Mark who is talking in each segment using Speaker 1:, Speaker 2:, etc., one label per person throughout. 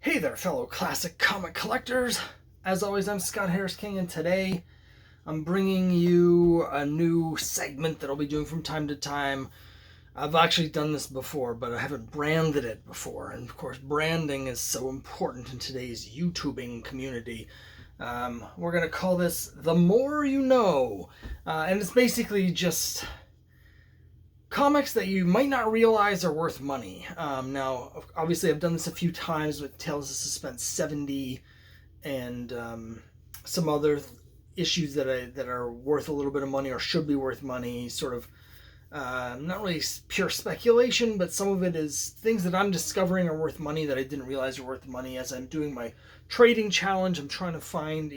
Speaker 1: Hey there, fellow classic comic collectors. As always, I'm Scott Harris King, and today I'm bringing you a new segment that I'll be doing from time to time. I've actually done this before, but I haven't branded it before. And of course, branding is so important in today's YouTubing community. We're going to call this The More You Know. And it's basically just comics that you might not realize are worth money. Now, obviously, I've done this a few times with Tales of Suspense 70 and some other issues that are worth a little bit of money or should be worth money. Sort of not really pure speculation, but some of it is things that I'm discovering are worth money that I didn't realize were worth money. As I'm doing my trading challenge, I'm trying to find,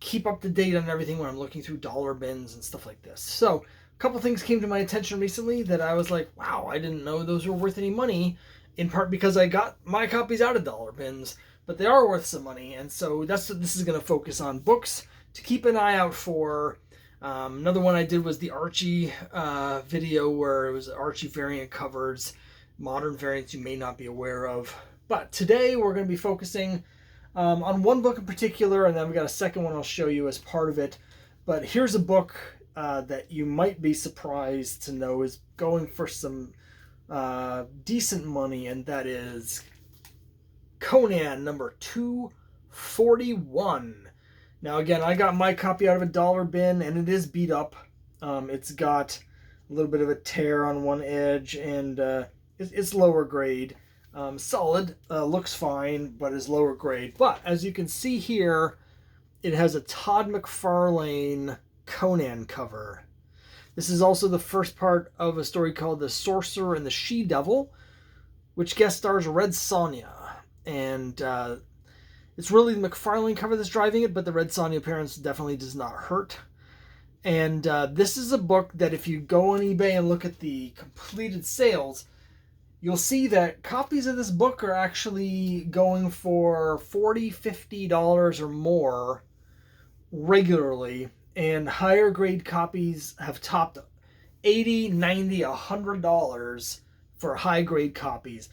Speaker 1: keep up to date on everything when I'm looking through dollar bins and stuff like this. So a couple things came to my attention recently that I was like, wow, I didn't know those were worth any money, in part because I got my copies out of dollar bins, but they are worth some money. And so that's what this is going to focus on: books to keep an eye out for. Another one I did was the Archie video, where it was Archie variant covers, modern variants you may not be aware of. But today we're going to be focusing on one book in particular, and then we got a second one I'll show you as part of it. But here's a book that you might be surprised to know is going for some decent money, and that is Conan number 241. Now, again, I got my copy out of a dollar bin, and it is beat up. It's got a little bit of a tear on one edge, and it's lower grade. Solid, looks fine, but is lower grade. But as you can see here, it has a Todd McFarlane Conan cover. This is also the first part of a story called The Sorcerer and the She-Devil, which guest stars Red Sonja. And it's really the McFarlane cover that's driving it, but the Red Sonja appearance definitely does not hurt. And this is a book that if you go on eBay and look at the completed sales, you'll see that copies of this book are actually going for $40, $50 or more regularly, and higher grade copies have topped $80, $90, $100 for high grade copies.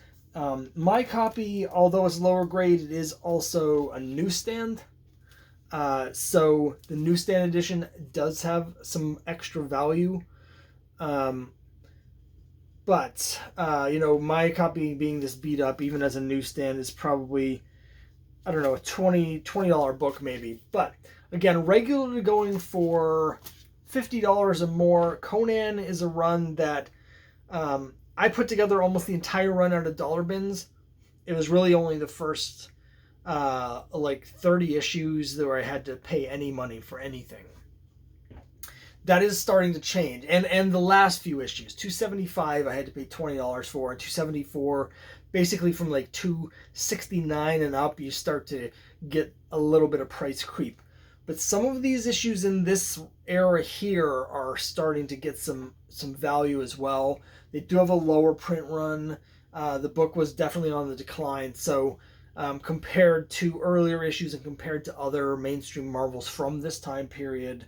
Speaker 1: My copy, although it's lower grade, it is also a newsstand. So the newsstand edition does have some extra value. But my copy being this beat up, even as a newsstand, is probably, I don't know, a $20 book maybe. But again, regularly going for $50 or more. Conan is a run that I put together almost the entire run out of dollar bins. It was really only the first 30 issues where I had to pay any money for anything. That is starting to change. And the last few issues, 275 I had to pay $20 for, and 274, basically from like 269 and up, you start to get a little bit of price creep. But some of these issues in this era here are starting to get some value as well. They do have a lower print run. The book was definitely on the decline. So compared to earlier issues and compared to other mainstream Marvels from this time period,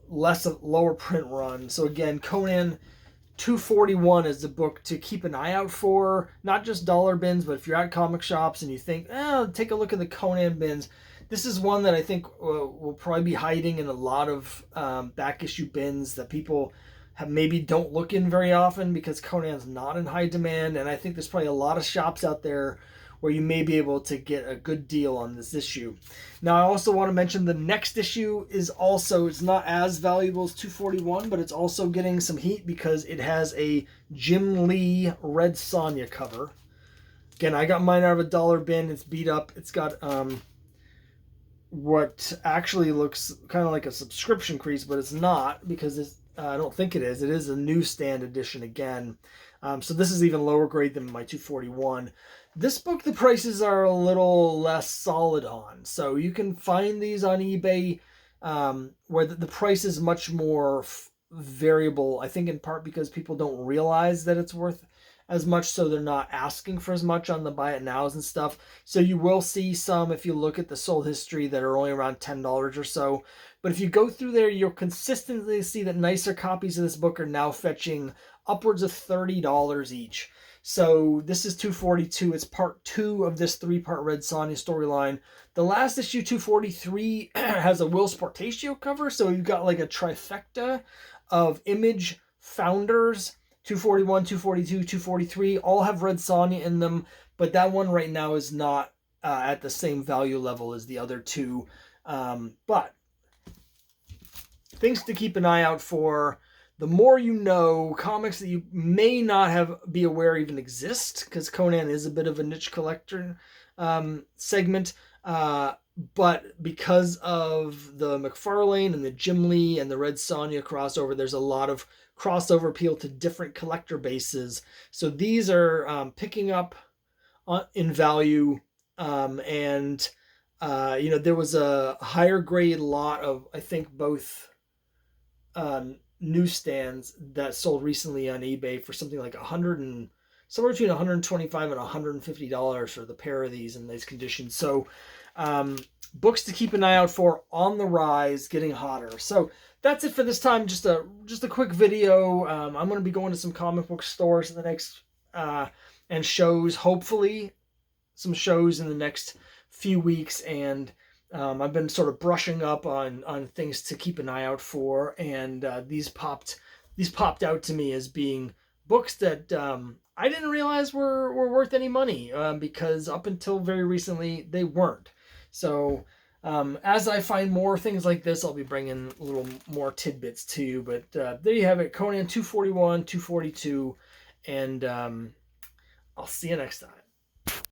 Speaker 1: lower print run. So again, Conan 241 is the book to keep an eye out for. Not just dollar bins, but if you're at comic shops and you think, take a look at the Conan bins, this is one that I think will probably be hiding in a lot of back issue bins that people maybe don't look in very often because Conan's not in high demand. And I think there's probably a lot of shops out there where you may be able to get a good deal on this issue. Now, I also want to mention the next issue is also, it's not as valuable as 241, but it's also getting some heat because it has a Jim Lee Red Sonja cover. Again, I got mine out of a dollar bin. It's beat up. It's got what actually looks kind of like a subscription crease, but it's not, because I don't think it is. It is a newsstand edition again. So this is even lower grade than my 241. This book, the prices are a little less solid on. So you can find these on eBay where the price is much more variable. I think in part because people don't realize that it's worth as much, so they're not asking for as much on the buy it nows and stuff. So you will see some, if you look at the sold history, that are only around $10 or so. But if you go through there, you'll consistently see that nicer copies of this book are now fetching upwards of $30 each. So this is 242. It's part 2 of this 3-part Red Sonja storyline. The last issue, 243, has a Will Sportatio cover, so you've got like a trifecta of Image founders. 241, 242, 243 all have Red Sonja in them, but that one right now is not at the same value level as the other two. But things to keep an eye out for. The more you know, comics that you may not have be aware even exist, because Conan is a bit of a niche collector segment. But because of the McFarlane and the Jim Lee and the Red Sonja crossover, there's a lot of crossover appeal to different collector bases. So these are picking up in value, and there was a higher grade lot of, I think, both newsstands that sold recently on eBay for something like somewhere between $125 and $150 for the pair of these in these conditions. So books to keep an eye out for on the rise, getting hotter. So that's it for this time. Just a quick video. I'm going to be going to some comic book stores in the next and shows, hopefully some shows in the next few weeks, and I've been sort of brushing up on things to keep an eye out for, and these popped out to me as being books that I didn't realize were worth any money, because up until very recently they weren't. So as I find more things like this, I'll be bringing a little more tidbits to you. But there you have it, Conan 241, 242, and I'll see you next time.